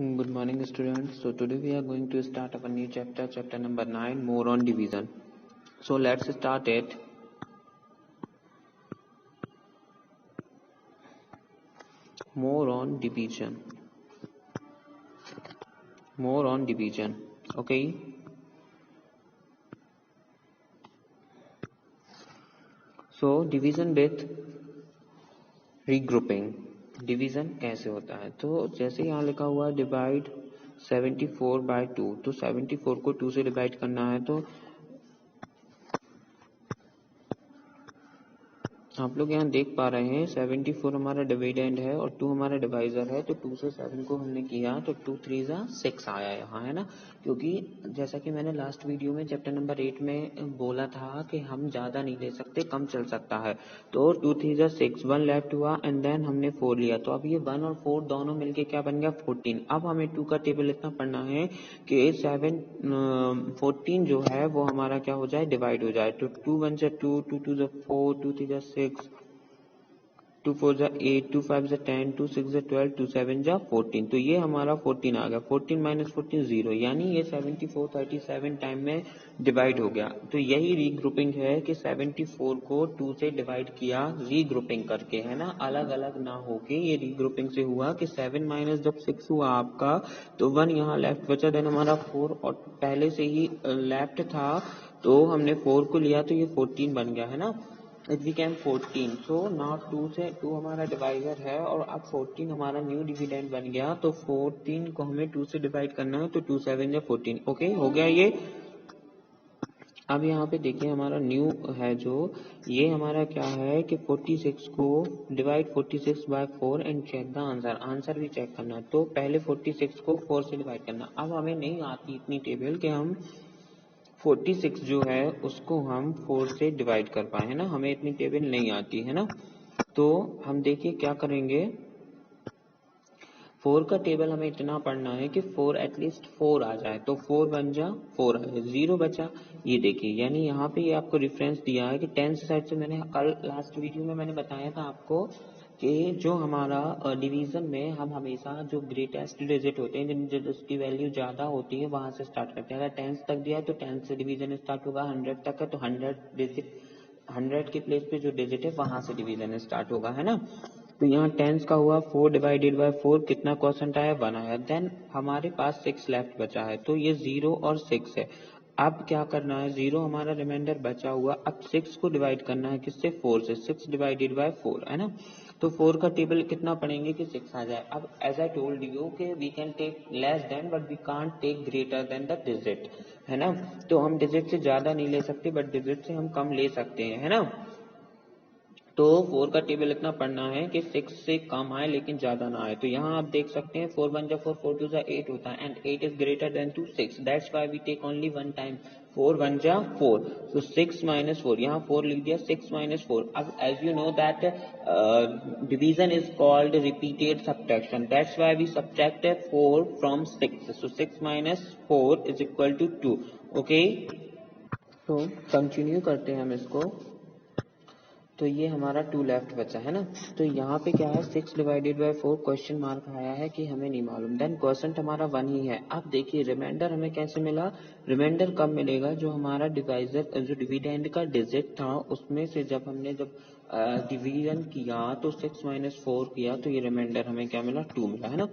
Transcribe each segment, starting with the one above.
Good morning, students. So today we are going to start our new chapter, chapter number 9, more on division. So let's start it. More on division. More on division. Okay. So division with regrouping. Division कैसे होता है? तो जैसे यहाँ लिखा हुआ है divide 74/2, तो 74 को 2 से डिवाइड करना है। तो आप लोग यहाँ देख पा रहे हैं 74 हमारा डिविडेंड है और 2 हमारा डिवाइजर है। तो 2 से 7 को हमने किया तो 2 3 जा 6 आया यहाँ, है ना। क्योंकि जैसा कि मैंने लास्ट वीडियो में चैप्टर नंबर 8 में बोला था कि हम ज़्यादा नहीं ले सकते, कम चल सकता है। तो 2 3 जा 6, 1 लेफ्ट हुआ एंड देन हमने 4 लिया। तो अब ये 1 और 4 दोनों मिलके क्या बन गया 14। अब हमें 2 का टेबल इतना पढ़ना है कि 14 जो है वो हमारा क्या हो जाए, डिवाइड हो जाए। तो 2 1 जा 2, 2 2 जा 4, 2 3 जा 6, 2 4 जा 8, 2 5 जा 10, 2 6 जा 12, 2 7 जा 14। तो ये हमारा 14 आ गया। 14 माइनस 14 0, यानी ये 74 37 टाइम में डिवाइड हो गया। तो यही रीग्रुपिंग है कि 74 को 2 से डिवाइड किया रीग्रुपिंग करके, है ना, अलग अलग ना होके। ये रीग्रुपिंग से हुआ कि 7 माइनस जब 6 हुआ आपका तो 1 यहाँ लेफ्ट बचा, देन हमारा 4 और पहले से ही लेफ्ट था तो हमने 4 को लिया तो ये 14 बन गया, है ना। It became 14। सो नाउ 2 से 2 हमारा डिवाइजर है और अब 14 हमारा न्यू डिविडेंड बन गया। तो 14 को हमें 2 से डिवाइड करना है, तो 2 7 या 14। ओके, हो गया ये। अब यहाँ पे देखिए हमारा न्यू है जो ये हमारा क्या है कि 46 को divide 46/4 and check the answer. Answer भी चेक करना है। तो पहले 46 को 4 से डिवाइड करना। अब हमें नहीं आती इतनी टेबल कि हम 46 जो है उसको हम 4 से डिवाइड कर पाए, है ना। हमें इतनी टेबल नहीं आती, है ना। तो हम देखिए क्या करेंगे। 4 का टेबल हमें इतना पढ़ना है कि 4 एटलीस्ट 4 आ जाए। तो 4 बन जा 4 आए, 0 बचा। ये देखिए, यानी यहाँ पे ये आपको रेफरेंस दिया है कि 10 साइड से मैंने कल लास्ट वीडियो में मैंने बताया था आपको कि जो हमारा डिवीजन में हम हमेशा जो ग्रेटेस्ट डिजिट होते हैं जिसकी वैल्यू ज्यादा होती है वहां से स्टार्ट करते हैं। अगर 10 तक दिया है तो 10 से डिवीजन स्टार्ट होगा, 100 तक है तो 100 डिजिट, 100 के प्लेस पे जो डिजिट है वहां से डिवीजन स्टार्ट होगा, है ना। तो यहाँ 10 का हुआ 4 डिवाइडेड बाय 4, कितना क्वेश्चन आया 1 आया। देन हमारे पास 6 लेफ्ट बचा है, तो ये 0 और 6 है। अब क्या करना है, 0 हमारा रिमाइंडर बचा हुआ। अब 6 को डिवाइड करना है किससे, 4 से। 6 डिवाइडेड बाय 4, है ना। तो 4 का टेबल कितना पढ़ेंगे कि 6 आ जाए। अब एज आई टोल्ड यू कि we can take less than but we can't take greater than the digit, है ना। तो हम डिजिट से ज्यादा नहीं ले सकते बट डिजिट से हम कम ले सकते हैं, है ना। तो 4 का टेबल इतना पढ़ना है कि 6 से कम आए लेकिन ज्यादा ना आए। तो यहाँ आप देख सकते हैं 4 1 जा 4, 4 2 जा 8 होता है and 8 is greater than to 6। That's why we take only one time. 4 1 जा 4, तो 6 माइनस 4, यहाँ 4 लिख दिया, 6 माइनस 4। अब as you know that division is called repeated subtraction, that's why we subtract 4 from 6। So 6 minus 4 is equal to 2। Okay, तो continue करते हैं हम इसको। तो ये हमारा 2 लेफ्ट बचा, है ना। तो यहाँ पे क्या है 6 डिवाइडेड बाय 4 क्वेश्चन मार्क आया है कि हमें नहीं मालूम। देन क्वेश्चन हमारा 1 ही है। अब देखिए रिमाइंडर हमें कैसे मिला। रिमाइंडर कब मिलेगा, जो हमारा डिवाइजर जो डिविडेंड का डिजिट था उसमें से जब हमने डिवीजन किया तो 6 माइनस 4 किया तो ये रिमाइंडर हमें क्या मिला, 2 मिला, है ना।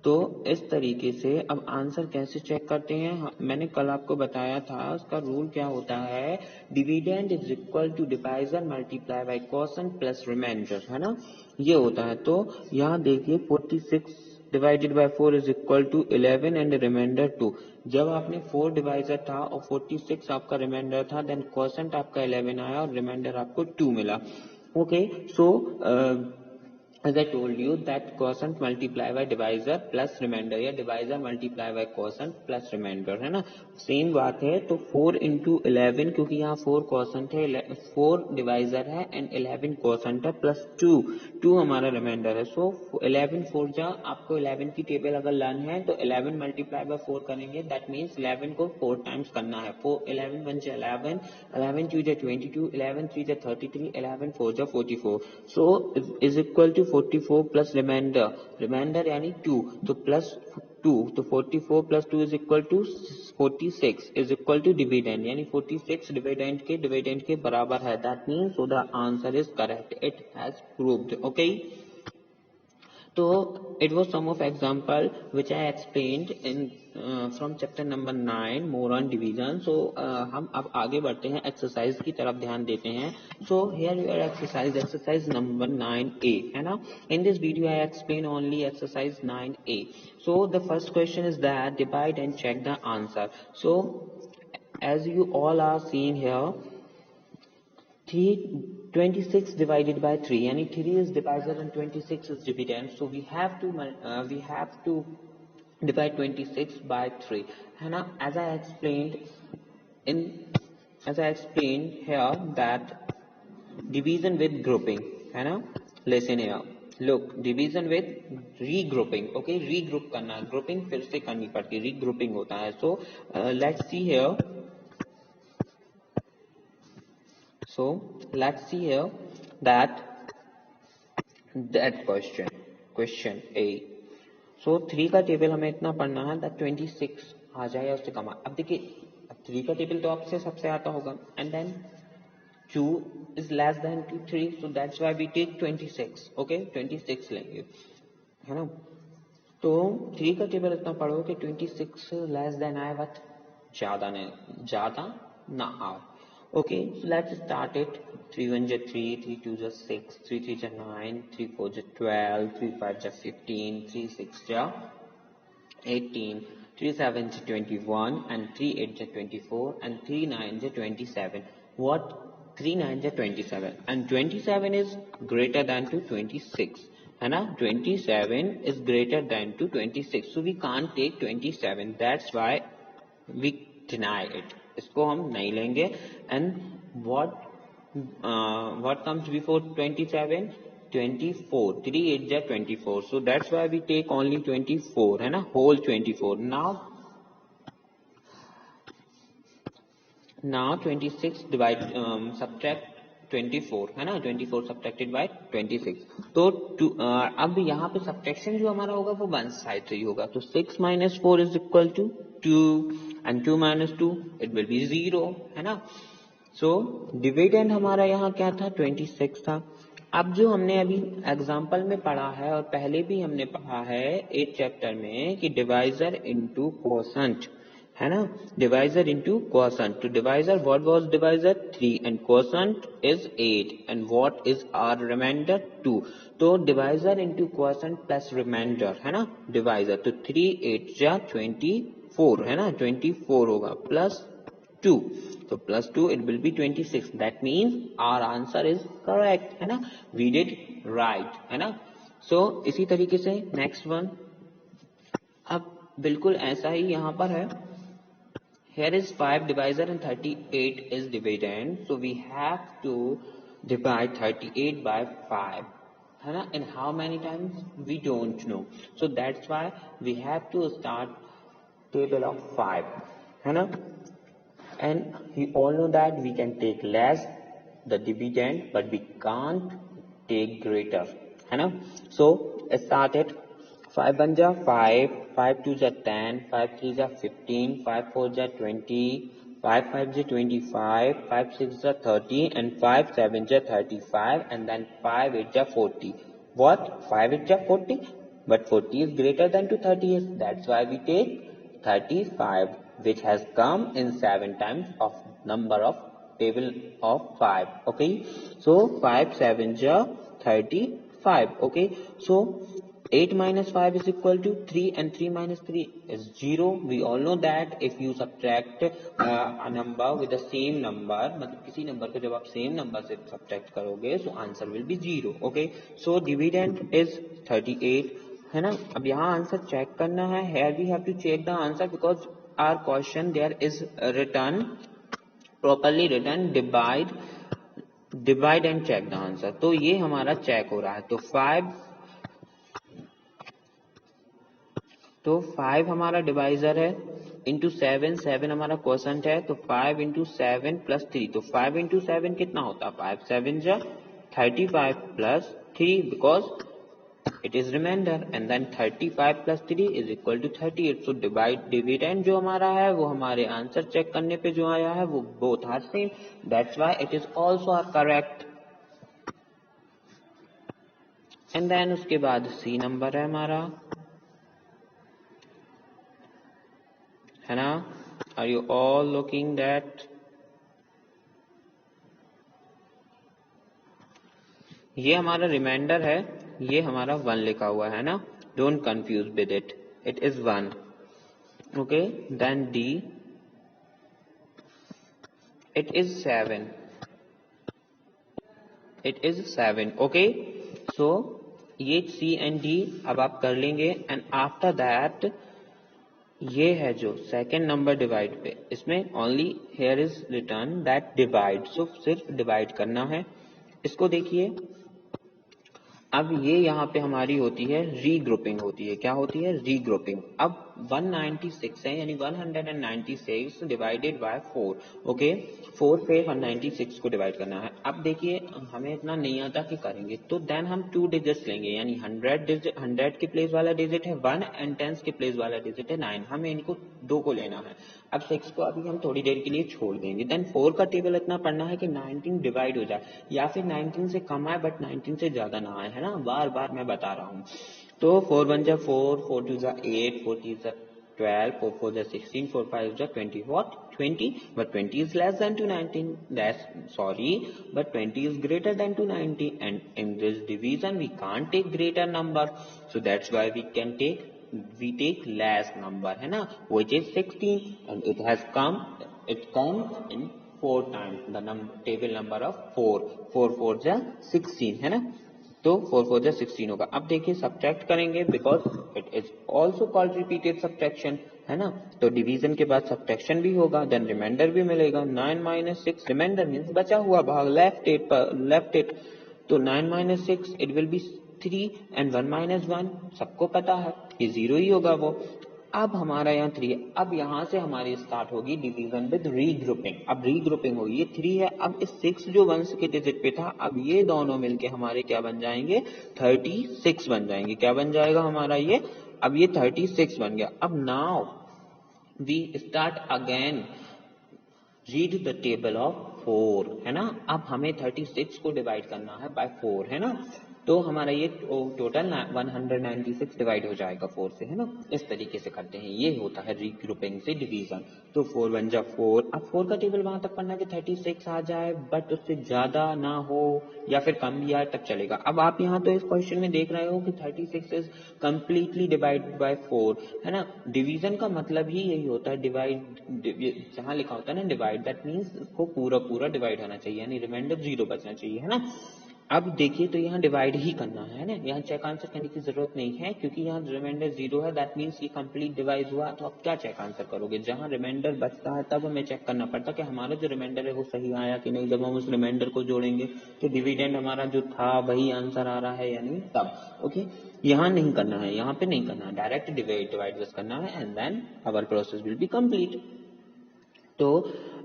तो इस तरीके से अब आंसर कैसे चेक करते हैं, मैंने कल आपको बताया था उसका रूल क्या होता है। Dividend is equal to divisor multiply by quotient plus remainder, है ना, ये होता है। तो यहाँ देखिए 46 divided by 4 is equal to 11 and remainder 2। जब आपने 4 डिवाइजर था और 46 आपका रिमाइंडर था, देन क्वोशंट आपका 11 आया और रिमाइंडर आपको 2 मिला। Okay, so as I told you that quotient multiply by divisor plus remainder या divisor multiply by quotient plus remainder, है ना, सेम बात है। तो 4 into 11, क्योंकि यहाँ 4 quotient है, 4 divisor है एंड 11 quotient है प्लस 2 हमारा रिमाइंडर है। सो 11 4 जा, आपको 11 की टेबल अगर लर्न है तो 11 मल्टीप्लाई बाय 4 करेंगे, दैट मीन्स 11 को 4 टाइम्स करना है। 11 1 जा 11, 11 2 जा 22, 11 3 जा 33, 11 4 जा 44। So is equal to 44 plus remainder यानी 2, तो प्लस 2, तो 44 plus 2 is equal to 46 is equal to dividend, यानी 46 डिविडेंड के बराबर है. That means so the answer is correct. It has proved. Okay, तो it was some of example which I explained in from chapter number 9 more on division. So हम अब आगे बढ़ते हैं, एक्सरसाइज की तरफ ध्यान देते हैं. So here your exercise number 9A है ना. In this video I explain only exercise 9A. So the first question is that divide and check the answer. So as you all are seeing here, 26 divided by 3, यानी 3 is divisor and 26 is dividend. So we have to divide 26 by 3 है ना. As I explained here that division with grouping है ना. Listen here, look, division with regrouping. Okay, regroup करना है, grouping फिर से करनी पड़ती है, regrouping होता है. So let's see here. So let's see here that question A. So 3 का टेबल हमें इतना पढ़ना है that 26 आ जाए या उससे कम. अब देखिए, अब 3 का टेबल तो आपसे सबसे आता होगा, and then 2 is less than 3, so that's why we take 26. Okay, 26 लेंगे है ना. तो 3 का टेबल इतना पढ़ो कि 26 लेस देन आए, बट ज्यादा ना आए. Okay, so let's start it. 3 1 is 3, 3 2 is 6, 3 3 is 9, 3 4 is 12, 3 5 is 15, 3 6 is 18, 3 7 is 21, and 3 8 is 24, and 3 9 is 27. What? 3 9 is 27, and 27 is greater than to 26. है ना, 27 is greater than to 26. So we can't take 27. That's why we deny it. इसको हम नहीं लेंगे. And what comes before 27? 24. 3 8 is 24. So that's why we take only 24 है ना, whole 24. Now 26 divide subtract 24 है ना, 24 subtracted by 26. तो अब यहाँ पे subtraction जो हमारा होगा वो वन साइड से ही होगा. तो 6 minus 4 is equal to 2, and 2 minus 2 it will be 0 है ना. So डिविडेंड हमारा यहाँ क्या था, 26 था. अब जो हमने अभी एग्जाम्पल में पढ़ा है और पहले भी हमने पढ़ा है 8th चैप्टर में कि डिवाइजर इनटू क्वोशंट है ना, डिवाइजर इनटू क्वोशंट. तो divisor, what was divisor? 3, and quotient is 8, and what is our remainder? 2. तो divisor into quotient plus remainder है ना, डिवाइजर. तो 3 8 जा 24 है ना, 24 होगा प्लस 2, तो plus 2 it will be 26. That means our answer is correct है ना, वी डिड राइट है ना. सो इसी तरीके से नेक्स्ट वन, अब बिल्कुल ऐसा ही यहाँ पर है. Here is 5 divisor and 38 is dividend. So we have to divide 38 by 5. है ना? And how many times? We don't know. So that's why we have to start table of 5. है ना? And we all know that we can take less the dividend, but we can't take greater. है ना? So start it. 5 1 जा 5, 5 2 जा 10, 5 3 जा 15, 5 4 जा 20, 5 5 जा 25, 5 6 जा 30, and 5 7 जा 35, and then 5 8 जा 40. What? 5 8 जा 40, but 40 is greater than to 30. That's why we take 35, which has come in 7 times of number of table of 5. Okay, so 5 7 ja 35. Okay, so 8 minus 5 is equal to 3, and 3 minus 3 is 0. We all know that if you subtract a number with the same number, मतलब किसी number को जब आप same number से subtract करोगे, so answer will be 0. Okay, so dividend is 38 है ना. अब यहाँ आंसर चेक करना है. Here we have to check the answer because our question there is written properly written divide and check the answer. तो ये हमारा चेक हो रहा है. तो 5 हमारा डिवाइजर है, इंटू 7 हमारा क्वोशंट है. तो 5 इंटू 7 प्लस 3, तो 5 इंटू 7 कितना होता है? 5 7 जा 35 plus 3, because it is remainder, and then 35 plus 3 is equal to 38. So dividend जो हमारा है वो हमारे आंसर चेक करने पे जो आया है वो both are same. That's why it is also correct. And then उसके बाद C नंबर है हमारा, है ना? Are you all looking that? ये हमारा रिमाइंडर है, ये हमारा 1 लिखा हुआ है ना, don't confuse with it, it is 1. Okay, then D, it is 7, it is 7. Okay, so ये C एंड D अब आप कर लेंगे. एंड आफ्टर दैट ये है जो सेकेंड नंबर डिवाइड पे, इसमें only here is written that divide, so सिर्फ डिवाइड करना है. इसको देखिए, अब ये यहाँ पे हमारी होती है रीग्रुपिंग होती है. क्या होती है? रीग्रुपिंग. अब 196 है, यानी 196 डिवाइडेड बाय 4. ओके, 4 से 196 को डिवाइड करना है. अब देखिए हमें इतना नहीं आता कि करेंगे, तो देन हम 2 डिजिट्स लेंगे, यानी 100 के प्लेस वाला डिजिट है 1 एंड 10 के प्लेस वाला डिजिट है 9. हमें इनको 2 को लेना है. अब 6 को अभी हम थोड़ी देर के लिए छोड़ देंगे. देन 4 का टेबल इतना पढ़ना है कि 19 डिवाइड हो जाए, या फिर 19 से कम आए बट 19 से ज्यादा ना आए, है ना? बार बार मैं बता रहा हूँ. तो 4 1 जा 4, 4 2 जा 8, 4 3 जा 12, 4 4 जा 16, 4 5 जा 20. What? 20, but 20 is less than 290. That's sorry, but 20 is greater than 290, and in this division we can't take greater number, so that's why we take less number, है ना, which is 16, and it comes in 4 times the table number of 4. 4 4 जा 16, है ना? तो 4 4 जा 16 होगा. अब देखिए सब्ट्रैक्ट करेंगे, because it is also called repeated subtraction, है ना? तो डिवीजन के बाद सब्ट्रैक्शन भी होगा, देन रिमाइंडर भी मिलेगा. 9 माइनस 6, रिमाइंडर मीन्स बचा हुआ भाग, लेफ्ट 8. तो 9 minus 6 it will B 3, and 1 minus 1 सबको पता है कि 0 ही होगा वो. अब हमारा यहाँ 3 है. अब यहाँ से हमारी स्टार्ट होगी डिवीजन विद रीग्रुपिंग. अब रीग्रुपिंग होगी, ये 3 है. अब इस 6 जो 1 के डिजिट पे था, अब ये दोनों मिलके हमारे क्या बन जाएंगे? 36 बन जाएंगे. क्या बन जाएगा हमारा ये? अब ये 36 बन गया. अब now we start again read the table of 4, है ना? अब हमें 36 को डिवाइड करना है बाय 4, है ना? तो हमारा ये टोटल 196 डिवाइड हो जाएगा 4 से, है ना? इस तरीके से करते हैं. ये होता है रीग्रुपिंग से डिवीजन. तो 4 1 जा 4. अब 4 का टेबल वहां तक पढ़ना कि 36 आ जाए, बट उससे ज्यादा ना हो या फिर कम भी आए तब चलेगा. अब आप यहाँ तो इस क्वेश्चन में देख रहे हो कि 36 इज कम्प्लीटली डिवाइडेड बाय 4, है ना? डिवीजन का मतलब ही यही होता है, डिवाइड जहां लिखा होता है ना डिवाइड, दैट मीन्स इसको पूरा डिवाइड होना चाहिए, यानी रिमाइंडर 0 बचना चाहिए, है ना? अब देखिए तो यहाँ डिवाइड ही करना है ना, यहाँ चेक आंसर करने की जरूरत नहीं है, क्योंकि यहाँ रिमाइंडर 0 है, दैट मीन्स ये कंप्लीट डिवाइड हुआ. तो अब क्या चेक आंसर करोगे? जहाँ रिमाइंडर बचता है तब हमें चेक करना पड़ता है कि हमारा जो रिमाइंडर है वो सही आया कि नहीं. जब हम उस रिमाइंडर को जोड़ेंगे तो डिविडेंड हमारा जो था वही आंसर आ रहा है या नहीं, तब. ओके, यहाँ नहीं करना है, यहाँ पे नहीं करना है, डायरेक्ट डिवाइड बस करना है, and then our process will be complete. तो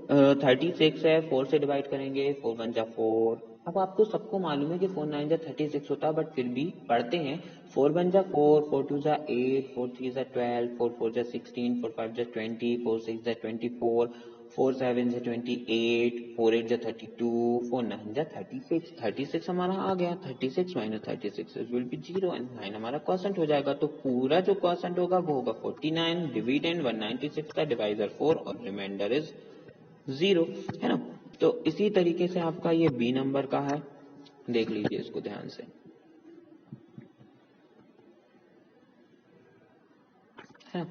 36 है, 4 से डिवाइड करेंगे, 4 1 जा 4. अब आपको सबको मालूम है कि 4 9 जा 36 होता है, बट फिर भी पढ़ते हैं. 4 1 जा 4, 4 2 जा 8, 4 3 जा 12, 4 4 जा 16, 4 5 जा 20, 4 6 जा 24, 4 7 जा 28, 4 8 जा 32, 4 9 जा 36. 36 हमारा आ गया. 36 माइनस 36 विल बी 0, एंड 9 हमारा क्वोशंट हो जाएगा. तो पूरा जो क्वोशंट होगा वो होगा 49. डिविडेंड 196 का, डिवाइजर 4, और रिमाइंडर इज 0, है ना? तो इसी तरीके से आपका ये बी नंबर का है, देख लीजिए इसको ध्यान से, है ना?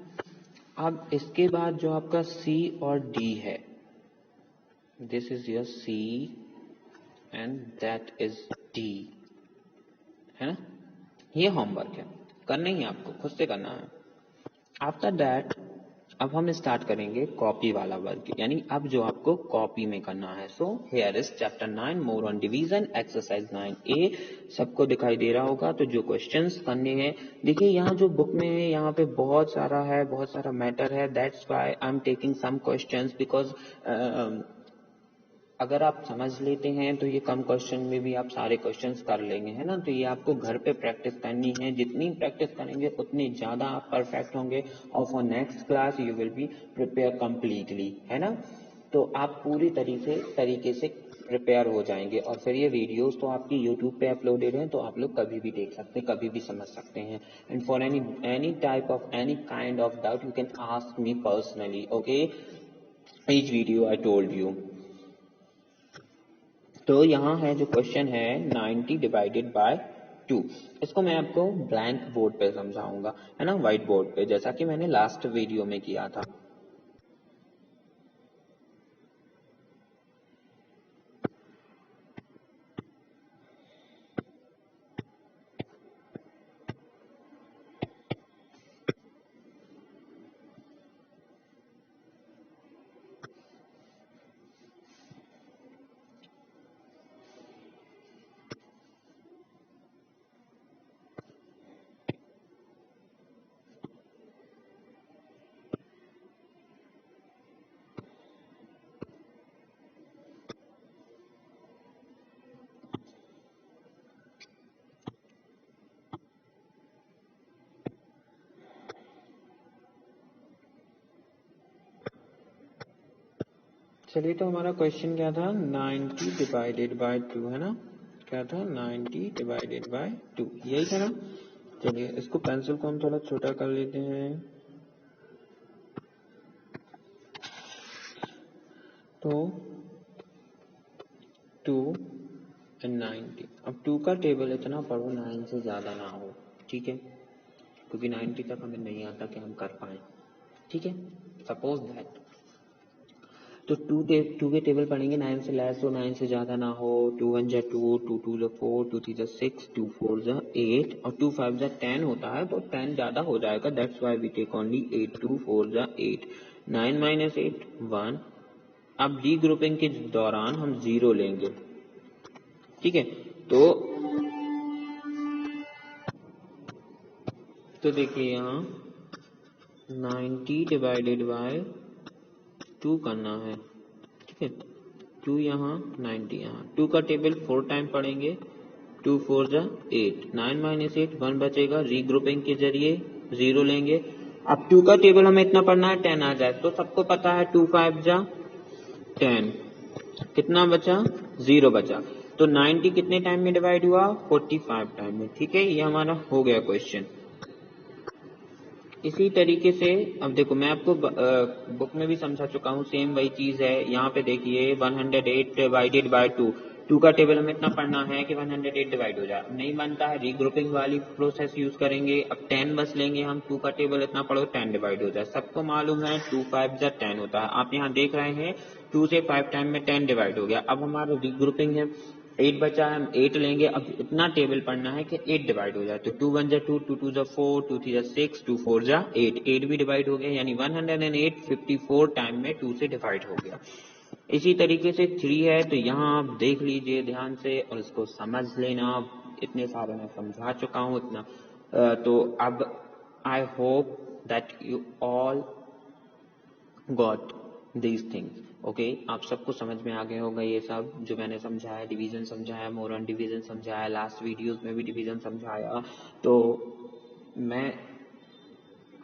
अब इसके बाद जो आपका सी और डी है, this is your C and that is D, है ना? ये होमवर्क है, करना ही आपको, खुद से करना है. आफ्टर दैट अब हम स्टार्ट करेंगे कॉपी वाला वर्क, यानी अब जो आपको कॉपी में करना है. So here is chapter 9 more on division, exercise 9A. सबको दिखाई दे रहा होगा. तो जो क्वेश्चंस करने हैं, देखिए यहाँ जो बुक में है यहाँ पे बहुत सारा है, बहुत सारा मैटर है. That's why I am taking some questions, because अगर आप समझ लेते हैं तो ये कम क्वेश्चन में भी आप सारे क्वेश्चंस कर लेंगे, है ना। तो ये आपको घर पे प्रैक्टिस करनी है, जितनी प्रैक्टिस करेंगे उतनी ज़्यादा आप परफेक्ट होंगे और for next class you will be prepare completely, है ना। तो आप पूरी तरीके से प्रिपेयर हो जाएंगे और फिर ये वीडियोस तो आपकी यूट्यूब पे अपलोडेड हैं, तो आप लोग कभी भी देख सकते हैं, कभी भी समझ सकते हैं। And for any type of any kind of doubt you can ask me personally, okay. Each video I told you. तो यहाँ है जो क्वेश्चन है 90 डिवाइडेड बाय 2, इसको मैं आपको ब्लैंक बोर्ड पे समझाऊंगा, है ना, व्हाइट बोर्ड पे, जैसा कि मैंने लास्ट वीडियो में किया था। चलिए, तो हमारा क्वेश्चन क्या था, 90 डिवाइडेड बाय 2, है ना। क्या था, 90 डिवाइडेड बाय 2, यही था ना। चलिए, इसको पेंसिल को हम थोड़ा छोटा कर लेते हैं। तो 2 एंड 90, अब 2 का टेबल इतना पढ़ो 9 से ज्यादा ना हो, ठीक है, क्योंकि 90 तक हमें नहीं आता कि हम कर पाए, ठीक है। सपोज दैट तो 2 के टेबल पढ़ेंगे, 9 से लेस हो, 9 से ज्यादा ना हो। 2 1 जा 2, 2 2 जा 4, 2 3 जा 6, 2 4 जा 8 और 2 5 जा 10 होता है, तो 10 ज्यादा हो जाएगा, that's why we take only 8। 2 4 जा 8, 9 माइनस 8 1। अब रीग्रुपिंग के दौरान हम 0 लेंगे, ठीक है। तो देखिए यहाँ 90 डिवाइडेड बाय 2 करना है, ठीक है। 2 यहाँ 90 यहाँ, 2 का टेबल 4 टाइम पढ़ेंगे, 2 4 जा 8, 9 माइनस 8 1 बचेगा, रीग्रुपिंग के जरिए 0 लेंगे। अब 2 का टेबल हमें इतना पढ़ना है 10 आ जाए, तो सबको पता है 2 5 जा 10, कितना बचा, 0 बचा। तो 90 कितने टाइम में डिवाइड हुआ, 45 टाइम में, ठीक है। ये हमारा हो गया क्वेश्चन। इसी तरीके से अब देखो, मैं आपको बुक में भी समझा चुका हूँ, सेम वही चीज है। यहाँ पे देखिए 108 डिवाइडेड बाय 2, 2 का टेबल हमें इतना पढ़ना है कि 108 डिवाइड हो जाए, नहीं बनता है, रीग्रुपिंग वाली प्रोसेस यूज करेंगे। अब 10 बस लेंगे हम, 2 का टेबल इतना पढ़ो 10 डिवाइड हो जाए, सबको मालूम है 2 5 जा 10 होता है। आप यहाँ देख रहे हैं 2 से 5 टाइम में 10 डिवाइड हो गया। अब हमारा रीग्रुपिंग है, 8 बचा है, हम 8 लेंगे। अब इतना टेबल पढ़ना है कि 8 डिवाइड हो जाए, तो 2 1 जा 2, 2 2 जा 4, 2 3 जा 6, 2 4 जा 8, 8 भी डिवाइड हो गया, यानी 108 54 टाइम में 2 से डिवाइड हो गया। इसी तरीके से 3 है, तो यहाँ आप देख लीजिए ध्यान से और इसको समझ लेना। इतने सारे मैं समझा चुका हूँ इतना। तो अब I hope that you all got these things, okay. आप सबको समझ में आ गए होगा ये सब जो मैंने समझाया, डिवीजन समझाया, मोरन डिवीजन समझाया, लास्ट वीडियोस में भी डिवीजन समझाया। तो मैं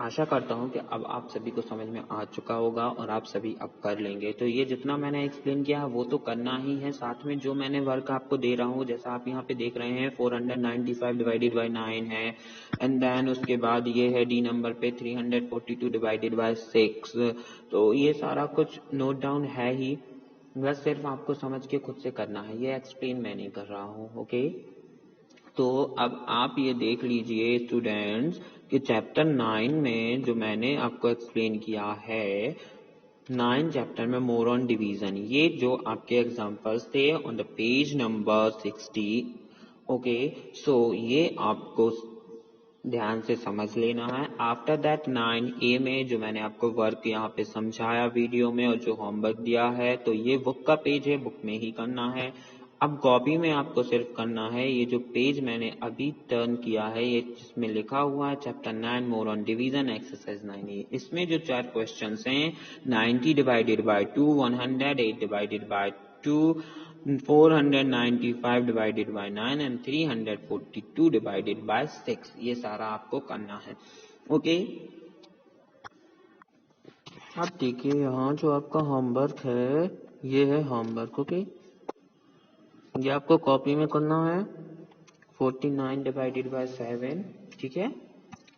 आशा करता हूँ कि अब आप सभी को समझ में आ चुका होगा और आप सभी अब कर लेंगे। तो ये जितना मैंने एक्सप्लेन किया वो तो करना ही है, साथ में जो मैंने वर्क आपको दे रहा हूँ, जैसा आप यहाँ पे देख रहे हैं 495 डिवाइडेड बाय 9 है, एंड देन उसके बाद ये है डी नंबर पे 342 डिवाइडेड बाय 6। तो ये सारा कुछ नोट डाउन है ही, बस सिर्फ आपको समझ के खुद से करना है, ये एक्सप्लेन मैं नहीं कर रहा हूँ, ओके। तो अब आप ये देख लीजिए स्टूडेंट्स कि चैप्टर 9 में जो मैंने आपको एक्सप्लेन किया है, 9 चैप्टर में मोर ऑन डिवीजन, ये जो आपके एग्जांपल्स थे on the page number 60, okay. So ये आपको ध्यान से समझ लेना है। आफ्टर दैट 9A में जो मैंने आपको वर्क यहाँ पे समझाया वीडियो में और जो होमवर्क दिया है, तो ये बुक का पेज है, बुक में ही करना है। अब कॉपी में आपको सिर्फ करना है ये जो पेज मैंने अभी टर्न किया है, ये जिसमें लिखा हुआ है chapter 9 more on division exercise 9A, इसमें जो 4 क्वेश्चंस हैं 90 divided by 2, 108 divided by 495 divided by 9 and 342 divided by 6। ये सारा आपको करना है। ओके, अब देखिए यहाँ जो आपका होमवर्क है, ये है होमवर्क। ओके, ये आपको कॉपी में करना है। 49 डिवाइडेड बाय 7, ठीक है,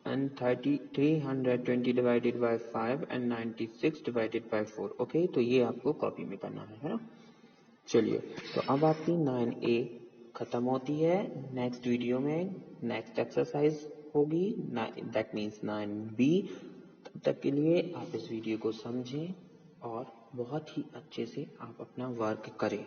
and 320 divided by 5 and 96 divided by 4। Okay, तो ये आपको कॉपी में करना है ना। चलिए, तो अब आपकी 9A खत्म होती है। नेक्स्ट वीडियो में नेक्स्ट एक्सरसाइज होगी, दैट मीन्स 9B। तब तक के लिए आप इस वीडियो को समझें और बहुत ही अच्छे से आप अपना वर्क करें।